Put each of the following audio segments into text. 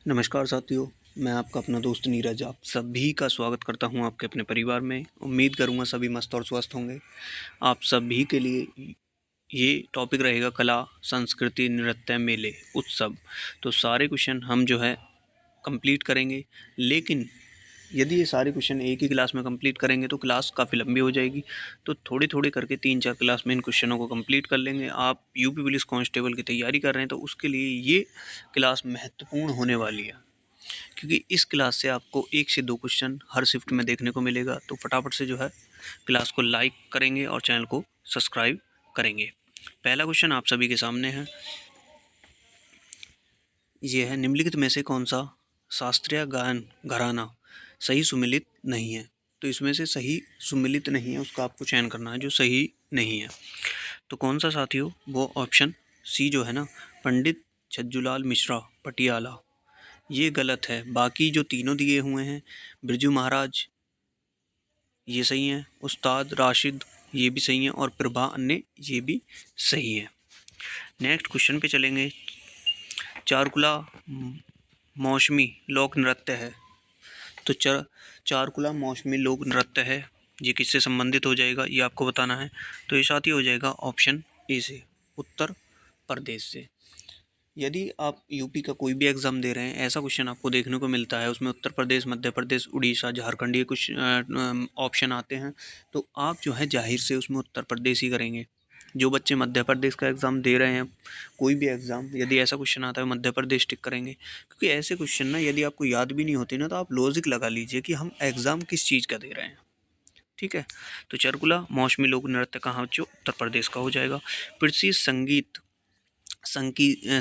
नमस्कार साथियों, मैं आपका अपना दोस्त नीरज आप सभी का स्वागत करता हूं आपके अपने परिवार में। उम्मीद करूंगा सभी मस्त और स्वस्थ होंगे। आप सभी के लिए ये टॉपिक रहेगा कला, संस्कृति, नृत्य, मेले, उत्सव। तो सारे क्वेश्चन हम जो है कंप्लीट करेंगे, लेकिन यदि ये सारे क्वेश्चन एक ही क्लास में कंप्लीट करेंगे तो क्लास काफ़ी लंबी हो जाएगी। तो थोड़ी थोड़ी करके 3-4 क्लास में इन क्वेश्चनों को कंप्लीट कर लेंगे। आप यूपी पुलिस कांस्टेबल की तैयारी कर रहे हैं तो उसके लिए ये क्लास महत्वपूर्ण होने वाली है, क्योंकि इस क्लास से आपको 1 से 2 क्वेश्चन हर शिफ्ट में देखने को मिलेगा। तो फटाफट से जो है क्लास को लाइक करेंगे और चैनल को सब्सक्राइब करेंगे। पहला क्वेश्चन आप सभी के सामने है। ये है, निम्नलिखित में से कौन सा शास्त्रीय गायन घराना सही सुमिलित नहीं है। तो इसमें से सही सुमिलित नहीं है उसका आपको चयन करना है जो सही नहीं है। तो कौन सा साथियों, वो ऑप्शन सी जो है ना, पंडित छज्जूलाल मिश्रा पटियाला, ये गलत है। बाकी जो तीनों दिए हुए हैं, बिरजू महाराज, ये सही है। उस्ताद राशिद, ये भी सही है। और प्रभा अन्य, ये भी सही है। नेक्स्ट क्वेश्चन पे चलेंगे। चारकुला मौसमी लोक नृत्य है। तो चारकुला मौसमी लोक नृत्य है, ये किससे संबंधित हो जाएगा ये आपको बताना है। तो ये साथ ही हो जाएगा ऑप्शन ए से, उत्तर प्रदेश से। यदि आप यूपी का कोई भी एग्ज़ाम दे रहे हैं, ऐसा क्वेश्चन आपको देखने को मिलता है, उसमें उत्तर प्रदेश, मध्य प्रदेश, उड़ीसा, झारखंड ये कुछ ऑप्शन आते हैं, तो आप जो है जाहिर से उसमें उत्तर प्रदेश ही करेंगे। जो बच्चे मध्य प्रदेश का एग्ज़ाम दे रहे हैं, कोई भी एग्ज़ाम, यदि ऐसा क्वेश्चन आता है मध्य प्रदेश टिक करेंगे, क्योंकि ऐसे क्वेश्चन ना यदि आपको याद भी नहीं होते ना, तो आप लॉजिक लगा लीजिए कि हम एग्ज़ाम किस चीज़ का दे रहे हैं। ठीक है। तो चारकुला मौसमी लोक नृत्य कहाँ, जो उत्तर प्रदेश का हो जाएगा। प्रसिद्ध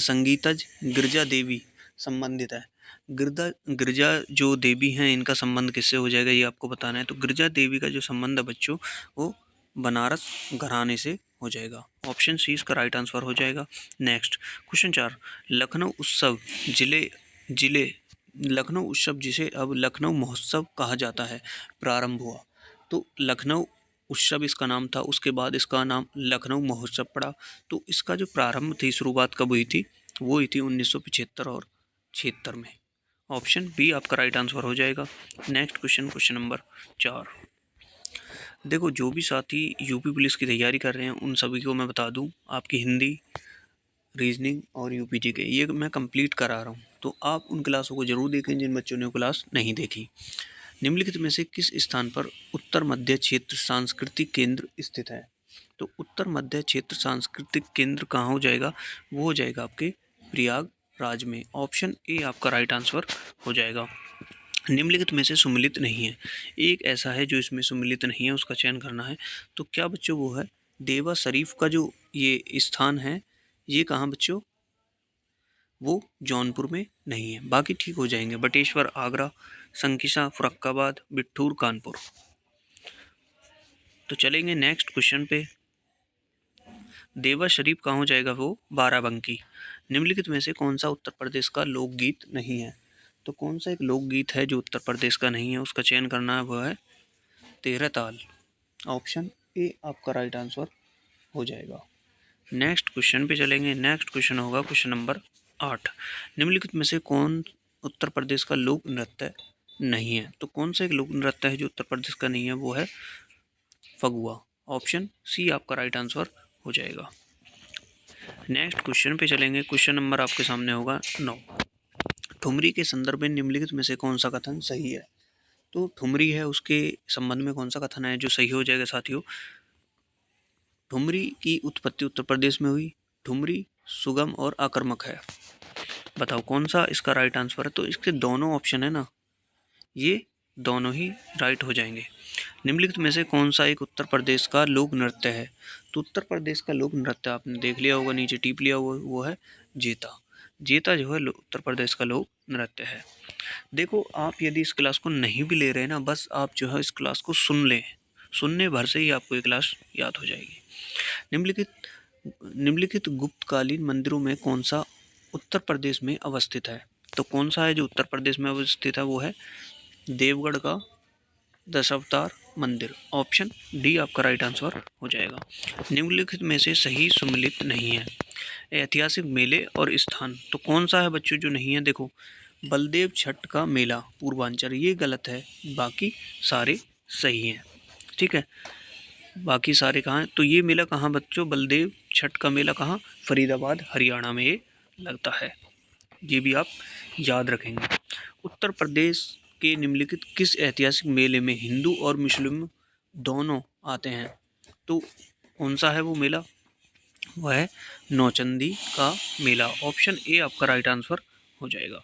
संगीतज गिरजा देवी संबंधित है। गिरजा जो देवी हैं, इनका संबंध किससे हो जाएगा ये आपको बताना है। तो गिरजा देवी का जो संबंध है बच्चों, वो बनारस घराने से हो जाएगा। ऑप्शन सी इसका राइट आंसर हो जाएगा। नेक्स्ट क्वेश्चन 4, लखनऊ उत्सव जिले जिले लखनऊ उत्सव, जिसे अब लखनऊ महोत्सव कहा जाता है, प्रारंभ हुआ। तो लखनऊ उत्सव इसका नाम था, उसके बाद इसका नाम लखनऊ महोत्सव पड़ा। तो इसका जो प्रारंभ थी, शुरुआत कब हुई थी, वो हुई थी 1975 और 76 में। ऑप्शन बी आपका राइट आंसर हो जाएगा। Next question, question number 4। देखो, जो भी साथी यूपी पुलिस की तैयारी कर रहे हैं उन सभी को मैं बता दूं, आपकी हिंदी, रीजनिंग और यूपीजी के ये मैं कंप्लीट करा रहा हूँ। तो आप उन क्लासों को जरूर देखें जिन बच्चों ने क्लास नहीं देखी। निम्नलिखित में से किस स्थान पर उत्तर मध्य क्षेत्र सांस्कृतिक केंद्र स्थित है। तो उत्तर मध्य क्षेत्र सांस्कृतिक केंद्र कहाँ हो जाएगा, वो हो जाएगा आपके प्रयागराज में। ऑप्शन ए आपका राइट आंसर हो जाएगा। निम्नलिखित में से सुमिलित नहीं है, एक ऐसा है जो इसमें सुमिलित नहीं है, उसका चयन करना है। तो क्या बच्चों वो है, देवा शरीफ का जो ये स्थान है, ये कहाँ बच्चों, वो जौनपुर में नहीं है। बाकी ठीक हो जाएंगे, बटेश्वर आगरा, संकिसा फरुखाबाद, बिठूर कानपुर। तो चलेंगे नेक्स्ट क्वेश्चन पे। देवा शरीफ कहाँ हो जाएगा, वो बाराबंकी। निम्नलिखित में से कौन सा उत्तर प्रदेश का लोकगीत नहीं है। तो कौन सा एक लोकगीत है जो उत्तर प्रदेश का नहीं है, उसका चयन करना है, वह है तेरह ताल। ऑप्शन ए आपका राइट आंसर हो जाएगा। नेक्स्ट क्वेश्चन पे चलेंगे। नेक्स्ट क्वेश्चन होगा क्वेश्चन नंबर 8। निम्नलिखित में से कौन उत्तर प्रदेश का लोक नृत्य नहीं है। तो कौन सा एक लोक नृत्य है जो उत्तर प्रदेश का नहीं है, वो है फगुआ। ऑप्शन सी आपका राइट आंसर हो जाएगा। नेक्स्ट क्वेश्चन पे चलेंगे। क्वेश्चन नंबर आपके सामने होगा 9। ठुमरी के संदर्भ में निम्नलिखित में से कौन सा कथन सही है। तो ठुमरी है, उसके संबंध में कौन सा कथन है जो सही हो जाएगा साथियों। ठुमरी की उत्पत्ति उत्तर प्रदेश में हुई। ठुमरी सुगम और आक्रामक है। बताओ कौन सा इसका राइट आंसर है। तो इसके दोनों ऑप्शन है ना, ये दोनों ही राइट हो जाएंगे। निम्नलिखित में से कौन सा एक उत्तर प्रदेश का लोक नृत्य है। तो उत्तर प्रदेश का लोक नृत्य आपने देख लिया होगा, नीचे टिप लिया हुआ, वो है जेता। जेता जो है उत्तर प्रदेश का लोक नृत्य है। देखो, आप यदि इस क्लास को नहीं भी ले रहे हैं ना, बस आप जो है इस क्लास को सुन लें, सुनने भर से ही आपको ये क्लास याद हो जाएगी। निम्नलिखित निम्नलिखित गुप्तकालीन मंदिरों में कौन सा उत्तर प्रदेश में अवस्थित है। तो कौन सा है जो उत्तर प्रदेश में अवस्थित है, वो है देवगढ़ का दशावतार मंदिर। ऑप्शन डी आपका राइट आंसर हो जाएगा। निम्नलिखित में से सही सुमिलित नहीं है, ऐतिहासिक मेले और स्थान। तो कौन सा है बच्चों जो नहीं है। देखो, बलदेव छठ का मेला पूर्वांचल, ये गलत है, बाकी सारे सही हैं। ठीक है, बाकी सारे कहाँ हैं? तो ये मेला कहाँ बच्चों, बलदेव छठ का मेला कहाँ, फरीदाबाद हरियाणा में ये लगता है। ये भी आप याद रखेंगे। उत्तर प्रदेश के निम्नलिखित किस ऐतिहासिक मेले में हिंदू और मुस्लिम दोनों आते हैं? तो कौन सा है वो मेला? वह है नौचंदी का मेला। ऑप्शन ए आपका राइट आंसर हो जाएगा।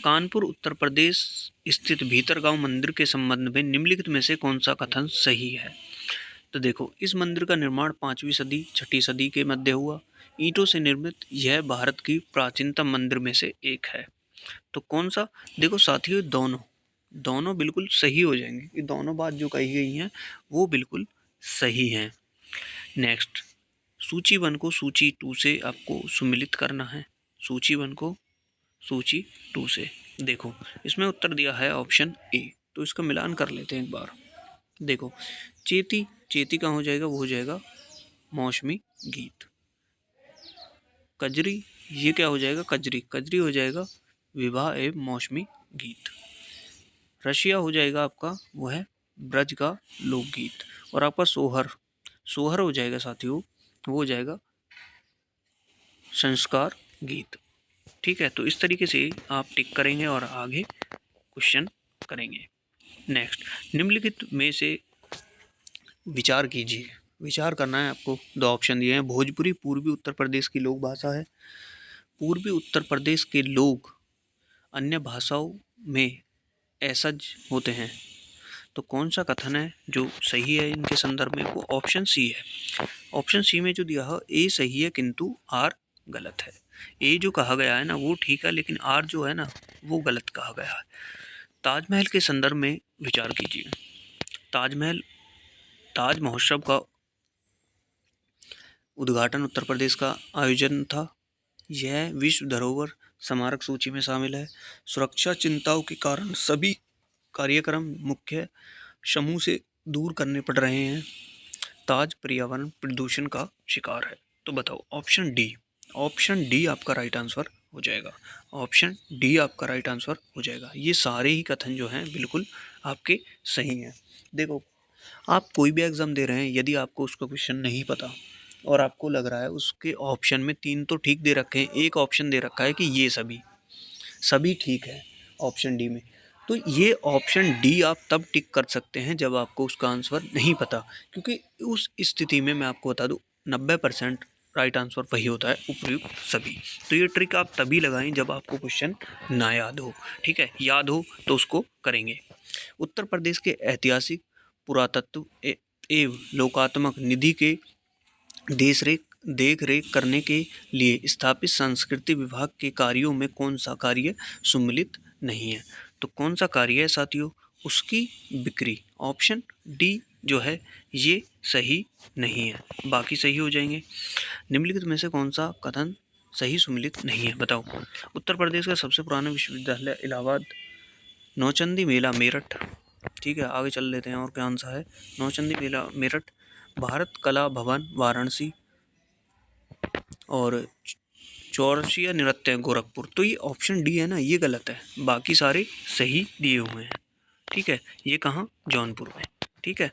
कानपुर उत्तर प्रदेश स्थित भीतरगांव मंदिर के संबंध में निम्नलिखित में से कौन सा कथन सही है? तो देखो, इस मंदिर का निर्माण 5वीं सदी 6ठी सदी के मध्य हुआ। ईंटों से निर्मित यह भारत की प्राचीनतम मंदिर में से एक है। तो कौन सा? देखो साथियों, दोनों दोनों बिल्कुल सही हो जाएंगे। ये दोनों बात जो कही गई हैं वो बिल्कुल सही हैं। नेक्स्ट, सूची 1 को सूची 2 से आपको सुमिलित करना है। सूची 1 को सूची 2 से। देखो, इसमें उत्तर दिया है ऑप्शन ए, तो इसका मिलान कर लेते हैं एक बार। देखो, चेती, चेती कहाँ हो जाएगा? वो हो जाएगा मौसमी गीत। कजरी, ये क्या हो जाएगा? कजरी, कजरी हो जाएगा विवाह एवं मौसमी गीत। रशिया हो जाएगा आपका, वो है ब्रज का लोकगीत। और आपका सोहर, सोहर हो जाएगा साथियों, वो हो जाएगा संस्कार गीत। ठीक है, तो इस तरीके से आप टिक करेंगे और आगे क्वेश्चन करेंगे। नेक्स्ट, निम्नलिखित में से विचार कीजिए। विचार करना है आपको। 2 ऑप्शन दिए हैं। भोजपुरी पूर्वी उत्तर प्रदेश की लोक भाषा है। पूर्वी उत्तर प्रदेश के लोग अन्य भाषाओं में असहज होते हैं। तो कौन सा कथन है जो सही है इनके संदर्भ में? वो ऑप्शन सी है। ऑप्शन सी में जो दिया है ए सही है, किंतु आर गलत है। ए जो कहा गया है ना वो ठीक है, लेकिन आर जो है ना वो गलत कहा गया है। ताजमहल के संदर्भ में विचार कीजिए। ताजमहल, ताज महोत्सव का उद्घाटन उत्तर प्रदेश का आयोजन था। यह विश्व धरोहर स्मारक सूची में शामिल है। सुरक्षा चिंताओं के कारण सभी कार्यक्रम मुख्य समूह से दूर करने पड़ रहे हैं। ताज पर्यावरण प्रदूषण का शिकार है। तो बताओ ऑप्शन डी, ऑप्शन डी आपका राइट आंसर हो जाएगा। ऑप्शन डी आपका राइट आंसर हो जाएगा। ये सारे ही कथन जो हैं बिल्कुल आपके सही हैं। देखो, आप कोई भी एग्ज़ाम दे रहे हैं, यदि आपको उसका क्वेश्चन नहीं पता और आपको लग रहा है उसके ऑप्शन में 3 तो ठीक दे रखे हैं, एक ऑप्शन दे रखा है कि ये सभी सभी ठीक है ऑप्शन डी में, तो ये ऑप्शन डी आप तब टिक कर सकते हैं जब आपको उसका आंसर नहीं पता, क्योंकि उस स्थिति में मैं आपको बता दूं 90% राइट आंसर वही होता है, उपयुक्त सभी। तो ये ट्रिक आप तभी लगाएं जब आपको क्वेश्चन ना याद हो। ठीक है, याद हो तो उसको करेंगे। उत्तर प्रदेश के ऐतिहासिक पुरातत्व एवं लोकात्मक निधि के देख रेख करने के लिए स्थापित संस्कृति विभाग के कार्यों में कौन सा कार्य सम्मिलित नहीं है? तो कौन सा कार्य है साथियों? उसकी बिक्री। ऑप्शन डी जो है ये सही नहीं है, बाकी सही हो जाएंगे। निम्नलिखित में से कौन सा कथन सही सम्मिलित नहीं है? बताओ। उत्तर प्रदेश का सबसे पुराना विश्वविद्यालय इलाहाबाद। नौचंदी मेला मेरठ। ठीक है, आगे चल लेते हैं और क्या आंसर है। नौचंदी मेला मेरठ। भारत कला भवन वाराणसी। और चौरसिया नृत्य गोरखपुर। तो ये ऑप्शन डी है ना, ये गलत है, बाकी सारे सही दिए हुए हैं। ठीक है, ये कहाँ? जौनपुर में। ठीक है,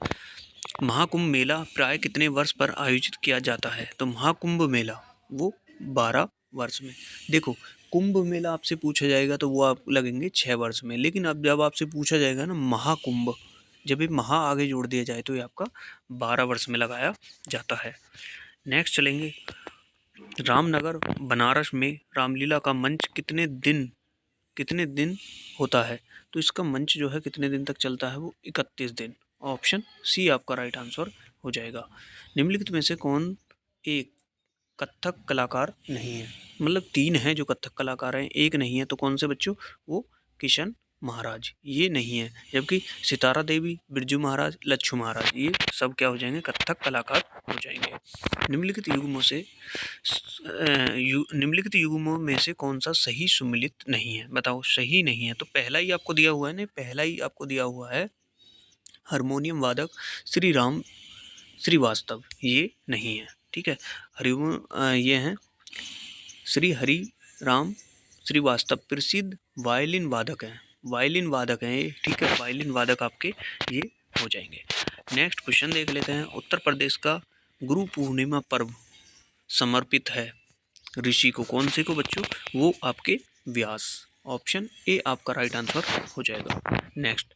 महाकुंभ मेला प्राय कितने वर्ष पर आयोजित किया जाता है? तो महाकुंभ मेला वो 12 वर्ष में। देखो, कुंभ मेला आपसे पूछा जाएगा तो वो आप लगेंगे 6 वर्ष में, लेकिन अब जब आपसे पूछा जाएगा ना महाकुंभ, जब ये महा आगे जोड़ दिया जाए तो ये आपका 12 वर्ष में लगाया जाता है। नेक्स्ट चलेंगे, रामनगर बनारस में रामलीला का मंच कितने दिन होता है? तो इसका मंच जो है कितने दिन तक चलता है? वो 31 दिन। ऑप्शन सी आपका राइट आंसर हो जाएगा। निम्नलिखित में से कौन एक कथक कलाकार नहीं है? मतलब 3 हैं जो कथक कलाकार हैं, एक नहीं है, तो कौन से बच्चों? वो किशन महाराज, ये नहीं है। जबकि सितारा देवी, बिरजू महाराज, लच्छू महाराज, ये सब क्या हो जाएंगे? कथक कलाकार हो जाएंगे। निम्नलिखित युग्मों से निम्नलिखित युग्मों में से कौन सा सही सम्मिलित नहीं है? बताओ, सही नहीं है तो पहला ही आपको दिया हुआ है ना, पहला ही आपको दिया हुआ है हारमोनियम वादक श्री राम श्रीवास्तव, ये नहीं है। ठीक है, ये हैं श्री हरि राम श्रीवास्तव प्रसिद्ध वायलिन वादक हैं, वायलिन वादक हैं ये, ठीक है, वायलिन वादक आपके ये हो जाएंगे। नेक्स्ट क्वेश्चन देख लेते हैं। उत्तर प्रदेश का गुरु पूर्णिमा पर्व समर्पित है ऋषि को, कौन से को बच्चों? वो आपके व्यास। ऑप्शन ए आपका राइट आंसर हो जाएगा। नेक्स्ट,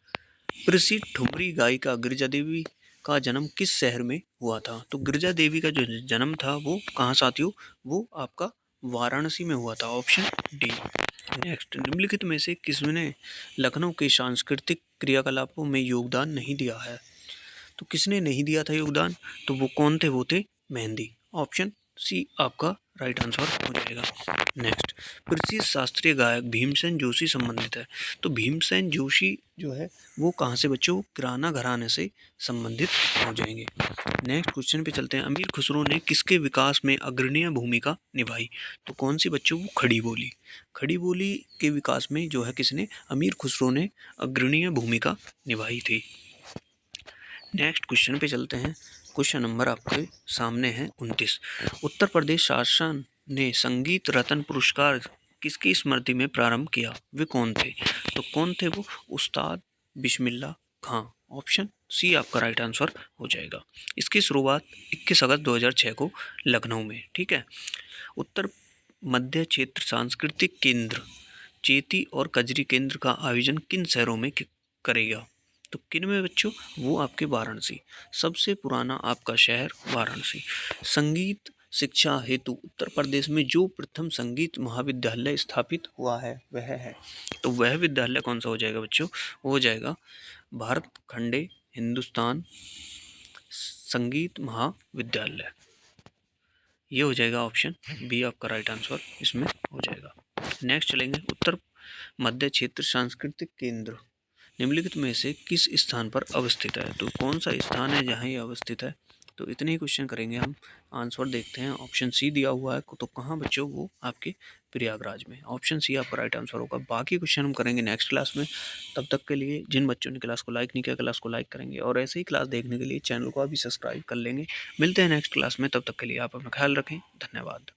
प्रसिद्ध ठुमरी गायिका गिरिजा देवी का जन्म किस शहर में हुआ था? तो गिरिजा देवी का जो जन्म था वो कहाँ साथियों? वो आपका वाराणसी में हुआ था। Option D. नेक्स्ट, निम्नलिखित में से किसने लखनऊ के सांस्कृतिक क्रियाकलापों में योगदान नहीं दिया है? तो किसने नहीं दिया था योगदान? तो वो कौन थे? वो थे मेहंदी। ऑप्शन सी आपका राइट आंसर हो जाएगा। नेक्स्ट, प्रसिद्ध शास्त्रीय गायक भीमसेन जोशी संबंधित है। तो भीमसेन जोशी जो है वो कहाँ से बच्चों? किराना घराने से संबंधित हो जाएंगे। नेक्स्ट क्वेश्चन पे चलते हैं। अमीर खुसरो ने किसके विकास में अग्रणीय भूमिका निभाई? तो कौन सी बच्चों? वो खड़ी बोली। खड़ी बोली के विकास में जो है किसने? अमीर खुसरो ने अग्रणीय भूमिका निभाई थी। नेक्स्ट क्वेश्चन पे चलते हैं। क्वेश्चन नंबर आपके सामने है 29। उत्तर प्रदेश शासन ने संगीत रत्न पुरस्कार किसकी स्मृति में प्रारंभ किया? वे कौन थे? तो कौन थे वो? उस्ताद बिस्मिल्लाह खां। ऑप्शन सी आपका राइट आंसर हो जाएगा। इसकी शुरुआत 21 अगस्त 2006 को लखनऊ में, ठीक है। उत्तर मध्य क्षेत्र सांस्कृतिक केंद्र चेती और कजरी केंद्र का आयोजन किन शहरों में करेगा? तो किन में बच्चों? वो आपके वाराणसी। सबसे पुराना आपका शहर वाराणसी। संगीत शिक्षा हेतु उत्तर प्रदेश में जो प्रथम संगीत महाविद्यालय स्थापित हुआ है वह है, तो वह विद्यालय कौन सा हो जाएगा बच्चों? वो हो जाएगा भारत खंडे हिंदुस्तान संगीत महाविद्यालय। ये हो जाएगा ऑप्शन बी आपका राइट आंसर इसमें हो जाएगा। नेक्स्ट चलेंगे। उत्तर मध्य क्षेत्र सांस्कृतिक केंद्र निम्नलिखित में से किस स्थान पर अवस्थित है? तो कौन सा स्थान है जहाँ ये अवस्थित है? तो इतने ही क्वेश्चन करेंगे हम। आंसर देखते हैं। ऑप्शन सी दिया हुआ है, तो कहाँ बच्चों? वो आपके प्रयागराज में। ऑप्शन सी आपका राइट आंसर होगा। बाकी क्वेश्चन हम करेंगे नेक्स्ट क्लास में। तब तक के लिए जिन बच्चों ने क्लास को लाइक नहीं किया, क्लास को लाइक करेंगे और ऐसे ही क्लास देखने के लिए चैनल को अभी सब्सक्राइब कर लेंगे। मिलते हैं नेक्स्ट क्लास में, तब तक के लिए आप अपना ख्याल रखें। धन्यवाद।